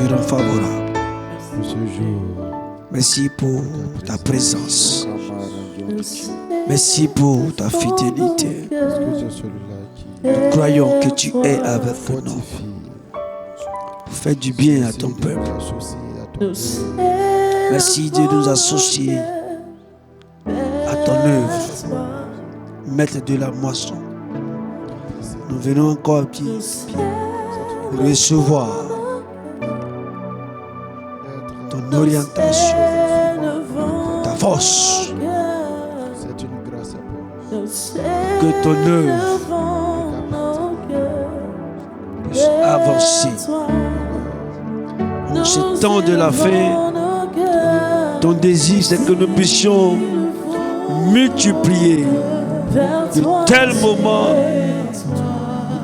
te rends favorable. Merci pour ta présence. Merci pour ta fidélité. Nous croyons que tu es avec nous. Fais du bien à ton peuple. Merci de nous associer à ton œuvre, maître de la moisson. Nous venons encore recevoir ton orientation, ta force. Que ton œuvre puisse avancer. En ce temps de la fin, ton désir c'est que nous puissions multiplier de tels moments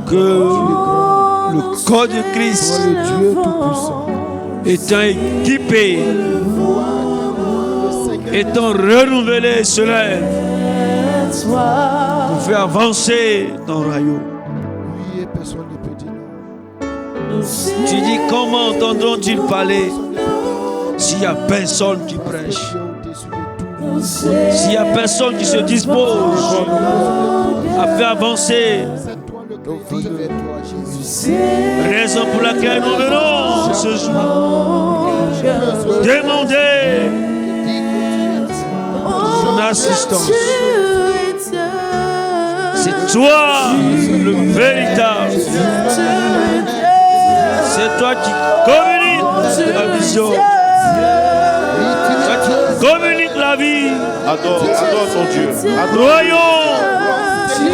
que le corps de Christ, étant équipé, étant renouvelé, se lève pour faire avancer ton royaume. Tu dis comment entendront-ils parler s'il n'y a personne qui prêche, s'il n'y a personne qui se dispose à faire avancer. Raison pour laquelle nous venons ce jour demander ton assistance. C'est toi le véritable. C'est toi qui communiques la vision. Toi qui communiques la vie. Adore ton Dieu.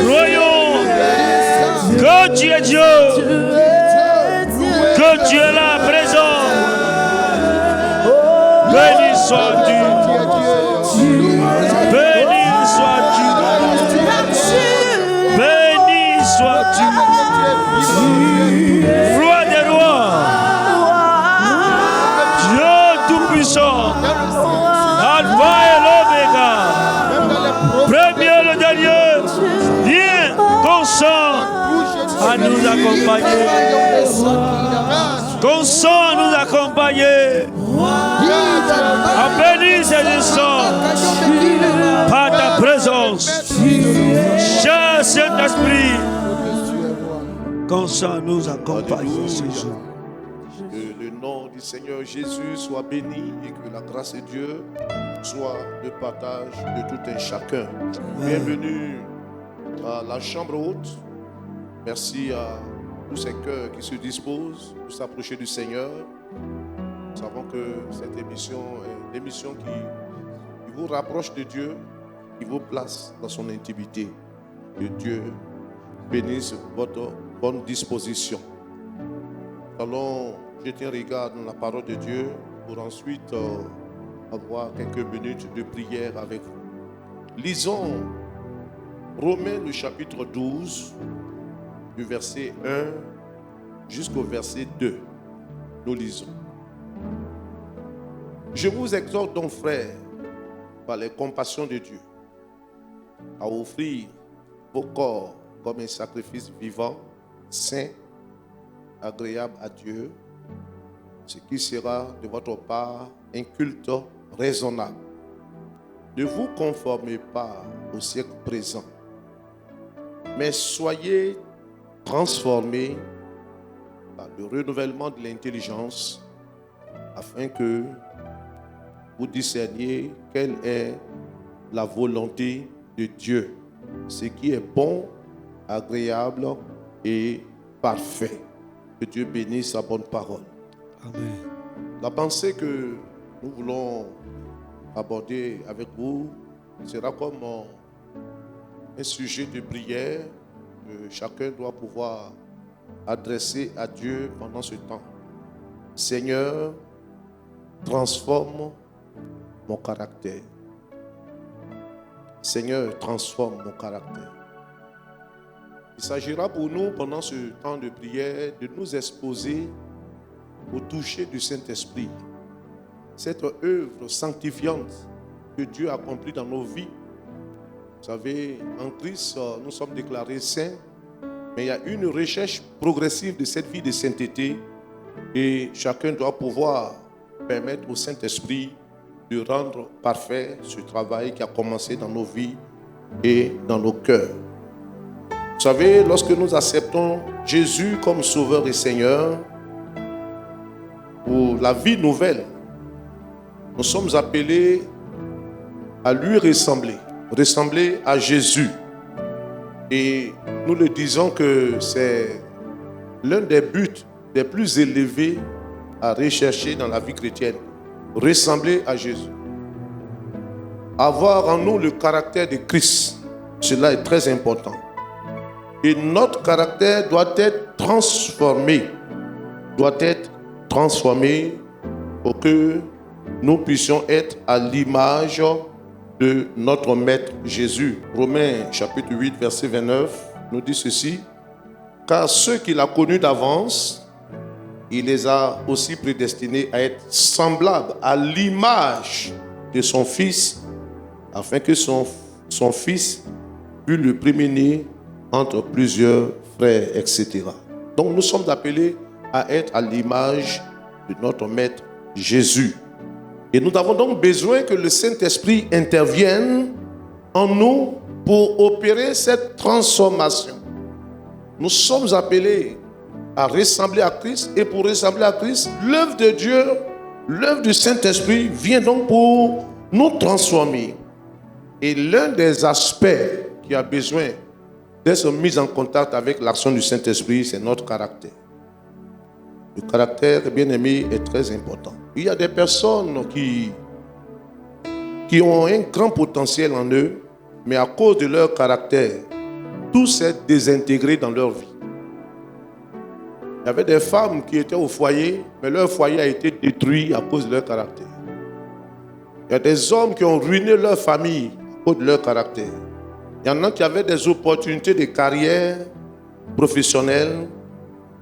Croyons que tu es Dieu, que tu es là présent. Béni sois-tu. Béni sois-tu. Béni sois-tu. Roi des rois, Dieu tout-puissant, Alpha et l'Oméga, premier et le dernier, viens consent à nous accompagner. Consent à nous accompagner. À bénir ces instants par ta présence. Cher Saint-Esprit, consent à nous accompagner ce jour. Que le nom du Seigneur Jésus soit béni et que la grâce de Dieu soit le partage de tout un chacun. Bienvenue à la chambre haute. Merci à tous ces cœurs qui se disposent pour s'approcher du Seigneur. Nous savons que cette émission est l'émission qui vous rapproche de Dieu, qui vous place dans son intimité. Que Dieu bénisse votre bonne disposition. Nous allons jeter un regard dans la parole de Dieu pour ensuite avoir quelques minutes de prière avec vous. Lisons Romains le chapitre 12, du verset 1 jusqu'au verset 2. Nous lisons. Je vous exhorte donc, frères, par les compassions de Dieu, à offrir vos corps comme un sacrifice vivant, saint, agréable à Dieu, ce qui sera de votre part un culte raisonnable. Ne vous conformez pas au siècle présent, mais soyez transformés par le renouvellement de l'intelligence afin que vous discerniez quelle est la volonté de Dieu, ce qui est bon, agréable et parfait. Que Dieu bénisse sa bonne parole. Amen. La pensée que nous voulons aborder avec vous sera comme un sujet de prière que chacun doit pouvoir adresser à Dieu pendant ce temps. Seigneur, transforme mon caractère. Seigneur, transforme mon caractère. Il s'agira pour nous, pendant ce temps de prière, de nous exposer au toucher du Saint-Esprit. Cette œuvre sanctifiante que Dieu accomplit dans nos vies. Vous savez, en Christ, nous sommes déclarés saints, mais il y a une recherche progressive de cette vie de sainteté Et chacun doit pouvoir permettre au Saint-Esprit de rendre parfait ce travail qui a commencé dans nos vies et dans nos cœurs. Vous savez, lorsque nous acceptons Jésus comme Sauveur et Seigneur, pour la vie nouvelle, nous sommes appelés à lui ressembler à Jésus. Et nous le disons que c'est l'un des buts les plus élevés à rechercher dans la vie chrétienne. Ressembler à Jésus. Avoir en nous le caractère de Christ, cela est très important. Et notre caractère doit être transformé. Pour que nous puissions être à l'image de notre Maître Jésus. Romains chapitre 8, verset 29 nous dit ceci. Car ceux qu'il a connus d'avance, il les a aussi prédestinés à être semblables à l'image de son Fils, afin que son Fils fût le premier-né entre plusieurs frères, etc. Donc nous sommes appelés à être à l'image de notre Maître Jésus. Et nous avons donc besoin que le Saint-Esprit intervienne en nous pour opérer cette transformation. Nous sommes appelés à ressembler à Christ, et pour ressembler à Christ, l'œuvre de Dieu, l'œuvre du Saint-Esprit vient donc pour nous transformer. Et l'un des aspects qui a besoin d'être mis en contact avec l'action du Saint-Esprit, c'est notre caractère. Le caractère, bien aimé, est très important. Il y a des personnes qui ont un grand potentiel en eux, mais à cause de leur caractère, tout s'est désintégré dans leur vie. Il y avait des femmes qui étaient au foyer, mais leur foyer a été détruit à cause de leur caractère. Il y a des hommes qui ont ruiné leur famille à cause de leur caractère. Il y en a qui avaient des opportunités de carrière professionnelle.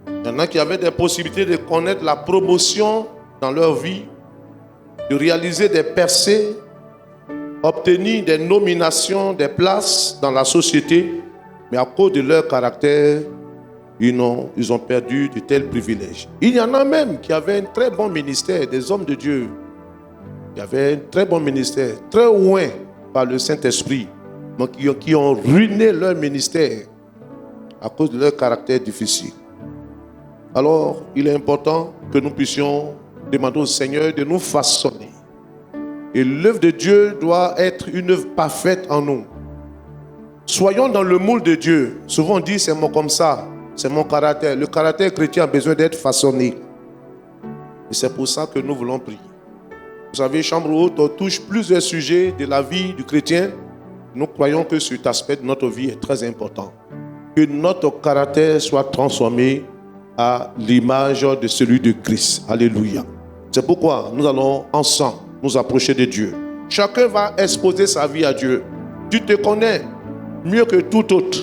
Il y en a qui avaient des possibilités de connaître la promotion dans leur vie, de réaliser des percées, obtenir des nominations, des places dans la société, mais à cause de leur caractère, ils ont perdu de tels privilèges. Il y en a même qui avaient un très bon ministère, des hommes de Dieu, qui avaient un très bon ministère, très loin par le Saint-Esprit, mais qui ont ruiné leur ministère à cause de leur caractère difficile. Alors, il est important que nous puissions demander au Seigneur de nous façonner. Et l'œuvre de Dieu doit être une œuvre parfaite en nous. Soyons dans le moule de Dieu. Souvent on dit c'est moi comme ça, c'est mon caractère. Le caractère chrétien a besoin d'être façonné. Et c'est pour ça que nous voulons prier. Vous savez, Chambre Haute, on touche plusieurs sujets de la vie du chrétien. Nous croyons que cet aspect de notre vie est très important. Que notre caractère soit transformé à l'image de celui de Christ. Alléluia. C'est pourquoi nous allons ensemble nous approcher de Dieu. Chacun va exposer sa vie à Dieu. Tu te connais mieux que tout autre.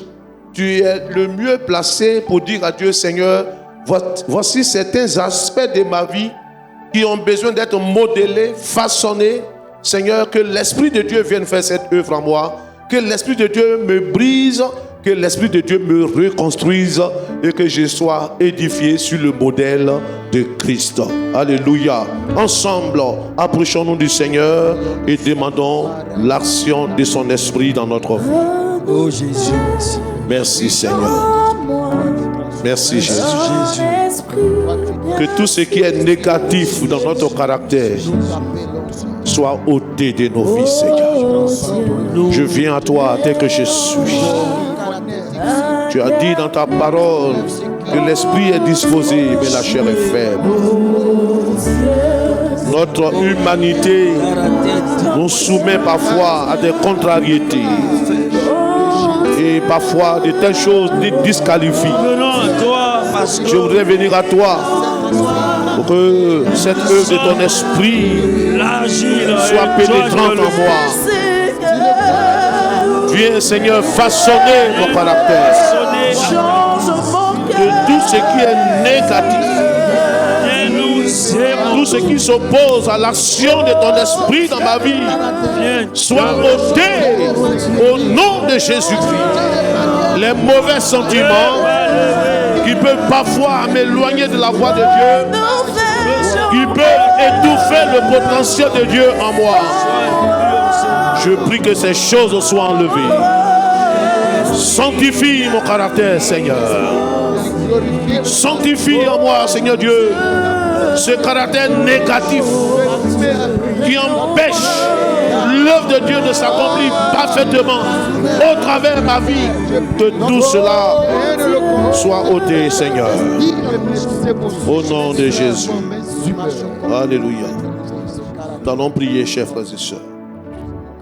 Tu es le mieux placé pour dire à Dieu, Seigneur, voici certains aspects de ma vie qui ont besoin d'être modélés, façonnés. Seigneur, que l'Esprit de Dieu vienne faire cette œuvre en moi. Que l'Esprit de Dieu me brise, que l'Esprit de Dieu me reconstruise et que je sois édifié sur le modèle de Christ. Alléluia. Ensemble, approchons-nous du Seigneur et demandons l'action de son Esprit dans notre vie. Oh Jésus, merci. Merci Seigneur. Merci Jésus. Que tout ce qui est négatif dans notre caractère soit ôté de nos vies, Seigneur. Je viens à toi tel que je suis. Tu as dit dans ta parole que l'esprit est disposé, mais la chair est faible. Notre humanité nous soumet parfois à des contrariétés. Et parfois de telles choses nous disqualifient. Je voudrais venir à toi pour que cette œuvre de ton esprit soit pénétrante en moi. Viens Seigneur façonner mon caractère. Que tout ce qui est négatif, tout ce qui s'oppose à l'action de ton esprit dans ma vie soit ôté au nom de Jésus-Christ. Les mauvais sentiments, qui peut parfois m'éloigner de la voie de Dieu, qui peut étouffer le potentiel de Dieu en moi. Je prie que ces choses soient enlevées. Sanctifie mon caractère, Seigneur. Sanctifie en moi, Seigneur Dieu, ce caractère négatif qui empêche l'œuvre de Dieu de s'accomplir parfaitement au travers de ma vie. Que tout cela soit ôté, Seigneur. Au nom de Jésus. Alléluia. Nous allons prier, chers frères et sœurs.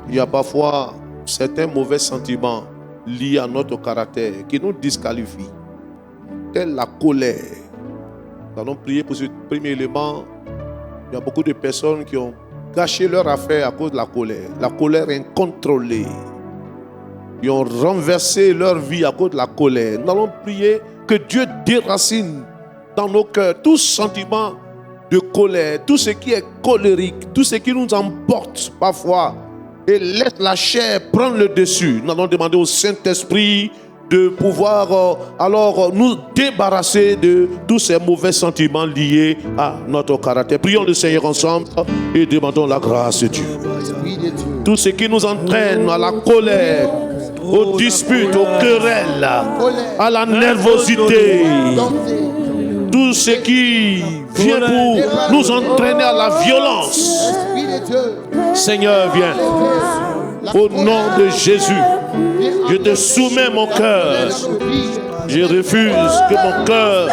Il y a parfois certains mauvais sentiments liés à notre caractère qui nous disqualifient, telle la colère. Nous allons prier pour ce premier élément. Il y a beaucoup de personnes qui ont gâché leur affaire à cause de la colère incontrôlée. Ils ont renversé leur vie à cause de la colère. Nous allons prier que Dieu déracine dans nos cœurs tout sentiment de colère, tout ce qui est colérique, tout ce qui nous emporte parfois et laisse la chair prendre le dessus. Nous allons demander au Saint-Esprit de pouvoir alors nous débarrasser de tous ces mauvais sentiments liés à notre caractère. Prions le Seigneur ensemble et demandons la grâce de Dieu. Tout ce qui nous entraîne à la colère, aux disputes, aux querelles, à la nervosité, tout ce qui vient pour nous entraîner à la violence. Seigneur, viens. Au nom de Jésus, je te soumets mon cœur. Je refuse que mon cœur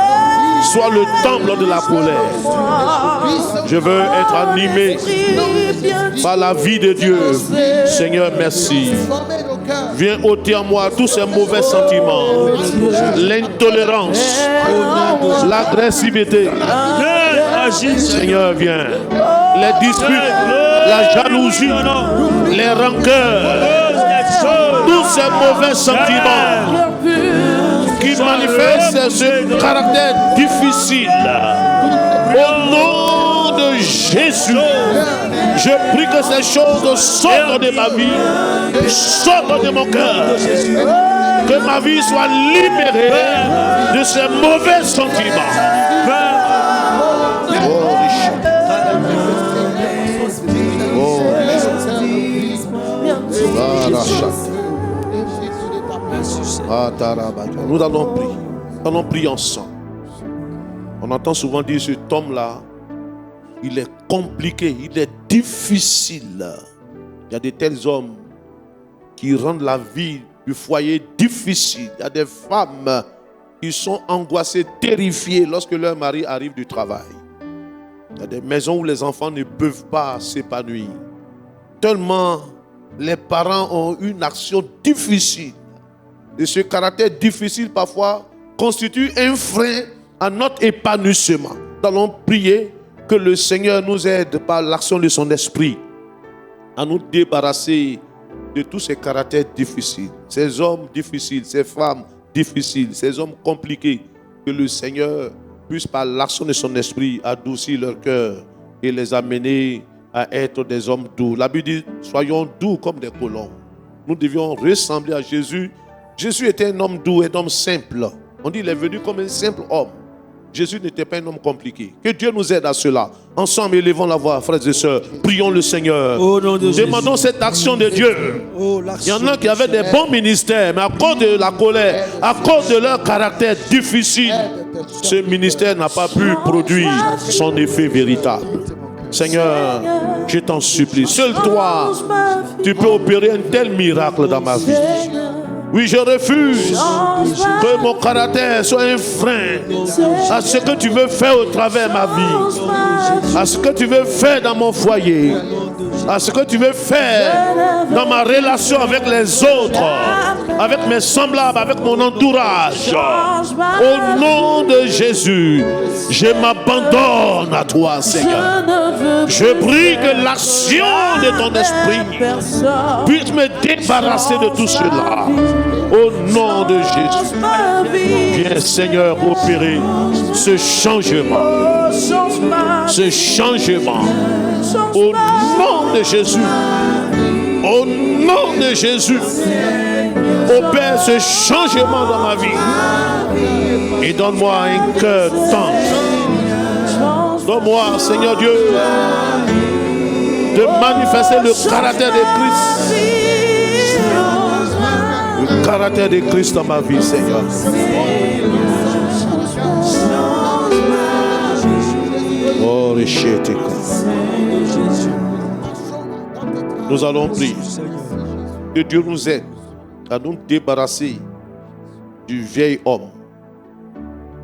soit le temple de la colère. Je veux être animé par la vie de Dieu. Seigneur, merci. Viens ôter en moi tous ces mauvais sentiments, l'intolérance, l'agressivité. Seigneur, viens. Les disputes, la jalousie, les rancœurs, tous ces mauvais sentiments qui manifestent ce caractère difficile. Au nom de Jésus, je prie que ces choses sortent de ma vie, sortent de mon cœur. Que ma vie soit libérée de ces mauvais sentiments. Nous allons prier ensemble. On entend souvent dire cet homme-là, il est compliqué, il est difficile. Il y a de tels hommes qui rendent la vie du foyer difficile. Il y a des femmes qui sont angoissées, terrifiées lorsque leur mari arrive du travail. Il y a des maisons où les enfants ne peuvent pas s'épanouir. Tellement les parents ont une action difficile. Et ce caractère difficile parfois constitue un frein à notre épanouissement. Nous allons prier que le Seigneur nous aide par l'action de son esprit à nous débarrasser de tous ces caractères difficiles, ces hommes difficiles, ces femmes difficiles, ces hommes compliqués. Que le Seigneur puisse par l'action de son esprit adoucir leur cœur et les amener à être des hommes doux. La Bible dit, soyons doux comme des colombes. Nous devions ressembler à Jésus. Jésus était un homme doux, un homme simple. On dit qu'il est venu comme un simple homme. Jésus n'était pas un homme compliqué. Que Dieu nous aide à cela. Ensemble, élevons la voix, frères et sœurs. Prions le Seigneur. Demandons cette action de Dieu. Il y en a qui avaient des bons ministères, mais à cause de la colère, à cause de leur caractère difficile, ce ministère n'a pas pu produire son effet véritable. Seigneur, je t'en supplie. Seul toi, tu peux opérer un tel miracle dans ma vie. Oui, je refuse que mon caractère soit un frein à ce que tu veux faire au travers de ma vie, à ce que tu veux faire dans mon foyer, à ce que tu veux faire dans ma relation avec les autres, avec mes semblables, avec mon entourage. Au nom de Jésus, je m'abandonne à toi, Seigneur. Je prie que l'action de ton esprit puisse me débarrasser de tout cela. Au nom de Jésus, viens Seigneur opérer ce changement. Ce changement. Au nom de Jésus. Au nom de Jésus. Opère ce changement dans ma vie. Et donne-moi un cœur tendre. Donne-moi, Seigneur Dieu, de manifester le caractère de Christ. Le caractère de Christ dans ma vie, Seigneur. Oh, les chètes. Nous allons prier que Dieu nous aide à nous débarrasser du vieil homme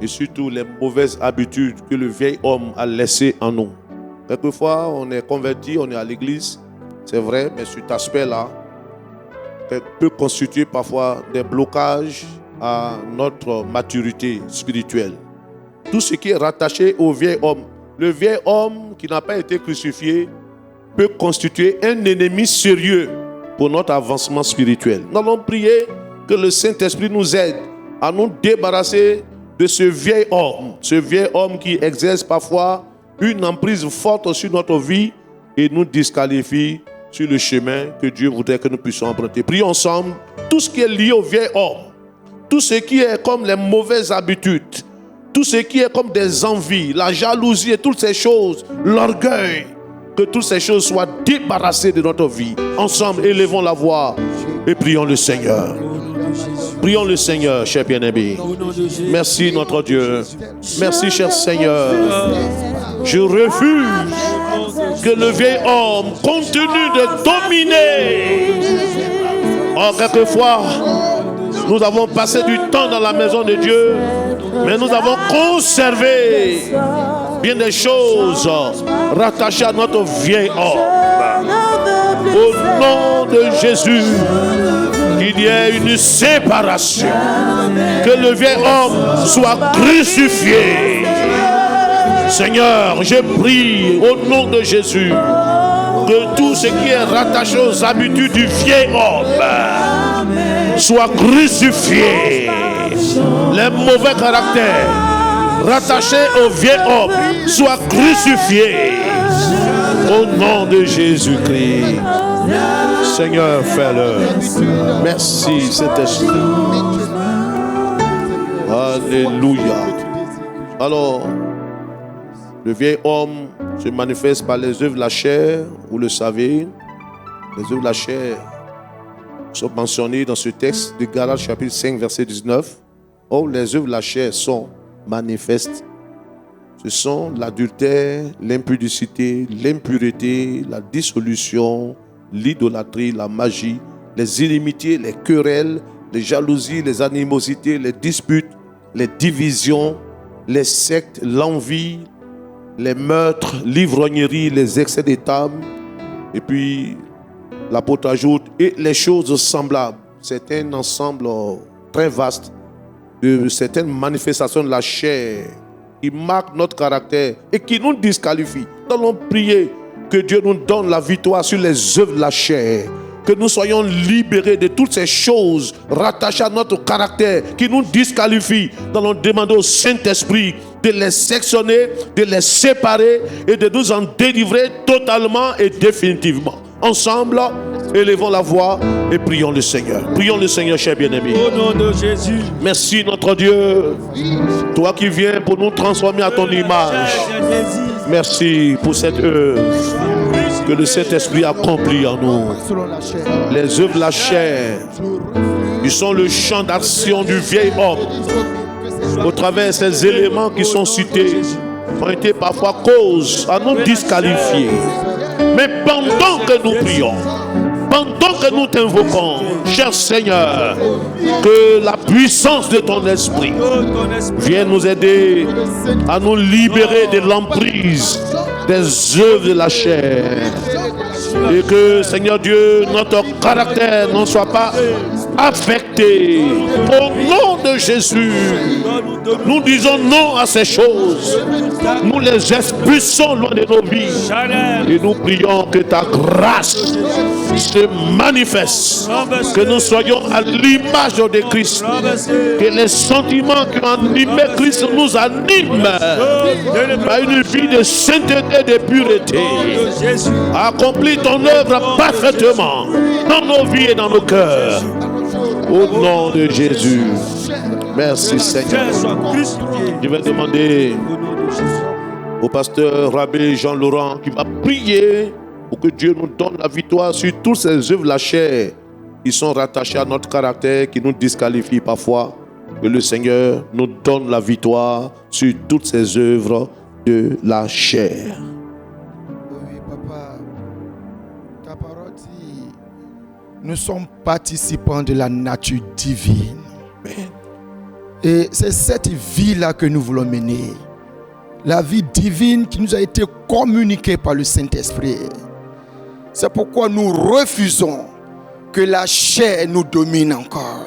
et surtout les mauvaises habitudes que le vieil homme a laissées en nous. Quelquefois, on est converti, on est à l'église, c'est vrai, mais cet aspect-là peut constituer parfois des blocages à notre maturité spirituelle. Tout ce qui est rattaché au vieil homme, le vieil homme qui n'a pas été crucifié peut constituer un ennemi sérieux pour notre avancement spirituel. Nous allons prier que le Saint-Esprit nous aide à nous débarrasser de ce vieil homme qui exerce parfois une emprise forte sur notre vie et nous disqualifie sur le chemin que Dieu voudrait que nous puissions emprunter. Prions ensemble. Tout ce qui est lié au vieil homme, tout ce qui est comme les mauvaises habitudes, tout ce qui est comme des envies, la jalousie et toutes ces choses, l'orgueil, que toutes ces choses soient débarrassées de notre vie. Ensemble, élevons la voix et prions le Seigneur. Prions le Seigneur, cher bien-aimé. Merci notre Dieu. Merci, cher Seigneur. Je refuse que le vieil homme continue de dominer. Oh, quelquefois, nous avons passé du temps dans la maison de Dieu, mais nous avons conservé bien des choses rattachées à notre vieil homme. Au nom de Jésus, qu'il y ait une séparation, que le vieil homme soit crucifié. Seigneur, je prie au nom de Jésus que tout ce qui est rattaché aux habitudes du vieil homme soit crucifié. Les mauvais caractères rattachés au vieil homme soient crucifiés. Au nom de Jésus-Christ. Seigneur, fais-le. Merci, Saint-Esprit. Alléluia. Alors, le vieil homme se manifeste par les œuvres de la chair, vous le savez. Les œuvres de la chair sont mentionnées dans ce texte de Galates chapitre 5, verset 19. Oh, les œuvres de la chair sont manifestes. Ce sont l'adultère, l'impudicité, l'impureté, la dissolution, l'idolâtrie, la magie, les inimitiés, les querelles, les jalousies, les animosités, les disputes, les divisions, les sectes, l'envie, les meurtres, l'ivrognerie, les excès des tables. Et puis, l'apôtre ajoute, et les choses semblables. C'est un ensemble très vaste de certaines manifestations de la chair qui marquent notre caractère et qui nous disqualifient. Nous allons prier que Dieu nous donne la victoire sur les œuvres de la chair. Que nous soyons libérés de toutes ces choses rattachées à notre caractère qui nous disqualifient. Nous allons demander au Saint-Esprit de les sectionner, de les séparer et de nous en délivrer totalement et définitivement. Ensemble, élevons la voix et prions le Seigneur. Prions le Seigneur, cher bien-aimé. Au nom de Jésus. Merci notre Dieu. Toi qui viens pour nous transformer à ton image. Merci pour cette œuvre que le Saint-Esprit accomplit en nous. Les œuvres de la chair, ils sont le champ d'action du vieil homme. Au travers de ces éléments qui sont cités, ont été parfois cause à nous disqualifier. Mais pendant que nous prions, pendant que nous t'invoquons, cher Seigneur, que la puissance de ton esprit vienne nous aider à nous libérer de l'emprise des œuvres de la chair. Et que, Seigneur Dieu, notre caractère n'en soit pas affecté. Au nom de Jésus, nous disons non à ces choses. Nous les expulsons loin de nos vies. Et nous prions que ta grâce se manifeste. Que nous soyons à l'image de Christ. Que les sentiments qui ont animé Christ nous animent à une vie de sainteté et de pureté. Accomplis ton œuvre parfaitement dans nos vies et dans nos cœurs. Au nom de Jésus. Merci Seigneur. Soit crucifié. Je vais demander Au nom de Jésus. au pasteur Rabbé Jean-Laurent qui va prier pour que Dieu nous donne la victoire sur toutes ces œuvres de la chair qui sont rattachées à notre caractère, qui nous disqualifient parfois. Que le Seigneur nous donne la victoire sur toutes ces œuvres de la chair. Oui, papa, ta parole dit, nous sommes participants de la nature divine. Amen. Et c'est cette vie-là que nous voulons mener. La vie divine qui nous a été communiquée par le Saint-Esprit. C'est pourquoi nous refusons que la chair nous domine encore.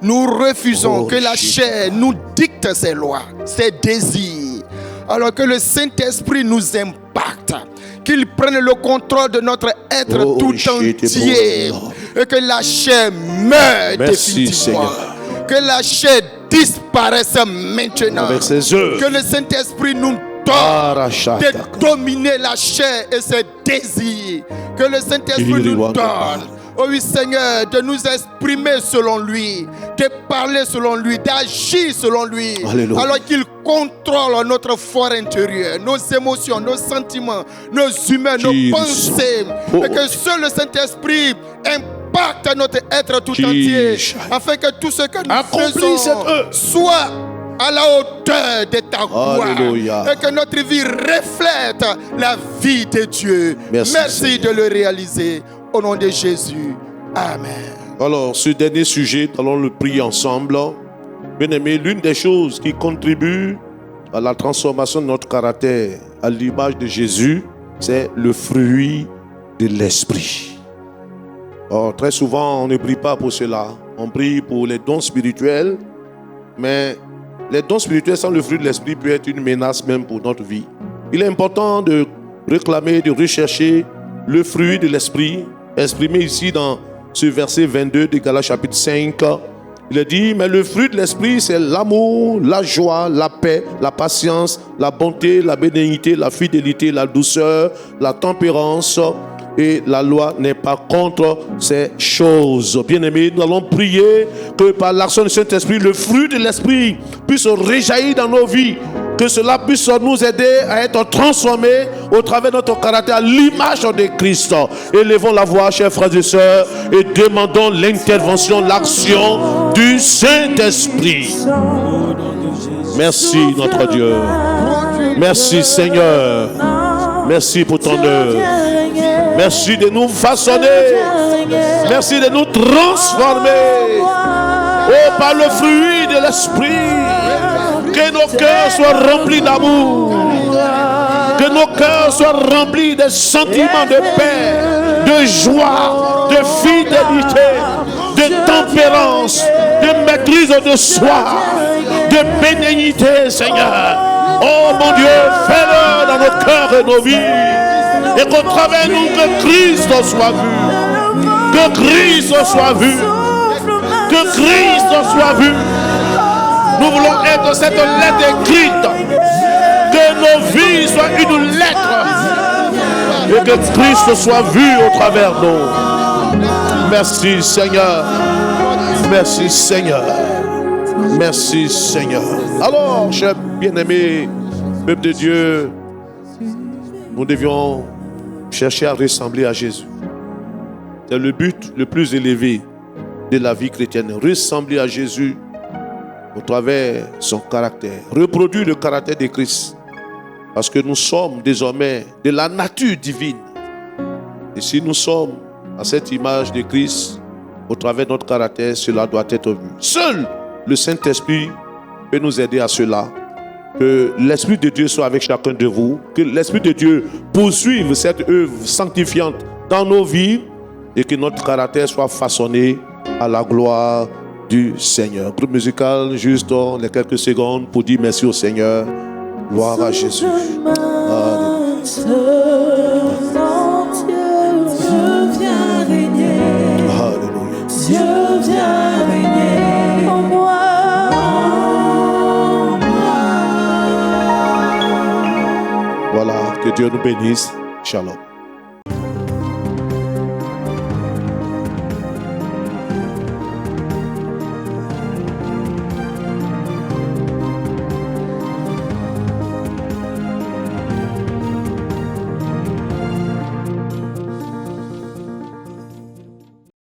Nous refusons que la chair nous dicte ses lois, ses désirs. Alors que le Saint-Esprit nous impacte. Qu'il prenne le contrôle de notre être tout entier. Et que la chair meure définitivement. Seigneur. Que la chair disparaisse maintenant. Avec ses œuvres. Que le Saint-Esprit nous donne de dominer la chair et ses désirs. Que le Saint-Esprit nous donne, oh oui Seigneur, de nous exprimer selon lui, de parler selon lui, d'agir selon lui. Alléluia. Alors qu'il contrôle notre fort intérieur, nos émotions, nos sentiments, nos humeurs, nos pensées. Et que seul le Saint-Esprit impacte notre être tout entier, afin que tout ce que nous faisons soit à la hauteur de ta gloire. Alléluia. Et que notre vie reflète la vie de Dieu. Merci de le réaliser. Au nom de Jésus. Amen. Alors, ce dernier sujet, allons le prier ensemble. Bien aimé, l'une des choses qui contribue à la transformation de notre caractère à l'image de Jésus, c'est le fruit de l'esprit. Or, très souvent, on ne prie pas pour cela. On prie pour les dons spirituels, mais les dons spirituels sans le fruit de l'esprit peut être une menace même pour notre vie. Il est important de réclamer, de rechercher le fruit de l'esprit, exprimé ici dans ce verset 22 de Galates chapitre 5. Il est dit, mais le fruit de l'esprit, c'est l'amour, la joie, la paix, la patience, la bonté, la bénignité, la fidélité, la douceur, la tempérance. Et la loi n'est pas contre ces choses. Bien-aimés, nous allons prier que par l'action du Saint-Esprit, le fruit de l'Esprit puisse rejaillir dans nos vies. Que cela puisse nous aider à être transformés au travers de notre caractère à l'image de Christ. Élevons la voix, chers frères et sœurs, et demandons l'intervention, l'action du Saint-Esprit. Merci notre Dieu. Merci Seigneur. Merci pour ton œuvre. Merci de nous façonner. Merci de nous transformer. Oh, par le fruit de l'esprit. Que nos cœurs soient remplis d'amour. Que nos cœurs soient remplis de sentiments de paix, de joie, de fidélité, de tempérance, de maîtrise de soi, de bénignité, Seigneur. Oh mon Dieu, fais-le dans nos cœurs et nos vies. Et qu'au travers de nous, que Christ soit vu. Que Christ soit vu. Que Christ soit vu. Nous voulons être cette lettre écrite. Que nos vies soient une lettre. Et que Christ soit vu au travers de nous. Merci Seigneur. Merci Seigneur. Merci Seigneur. Alors, chers bien-aimés, peuple de Dieu, nous devions chercher à ressembler à Jésus. C'est le but le plus élevé de la vie chrétienne. Ressembler à Jésus au travers de son caractère. Reproduire le caractère de Christ. Parce que nous sommes désormais de la nature divine. Et si nous sommes à cette image de Christ, au travers de notre caractère, cela doit être vu. Seul le Saint-Esprit peut nous aider à cela. Que l'Esprit de Dieu soit avec chacun de vous. Que l'Esprit de Dieu poursuive cette œuvre sanctifiante dans nos vies. Et que notre caractère soit façonné à la gloire du Seigneur. Groupe musical, juste dans les quelques secondes pour dire merci au Seigneur. Gloire à Jésus. Alléluia. Dieu vient régner en moi. Voilà, que Dieu nous bénisse. Shalom.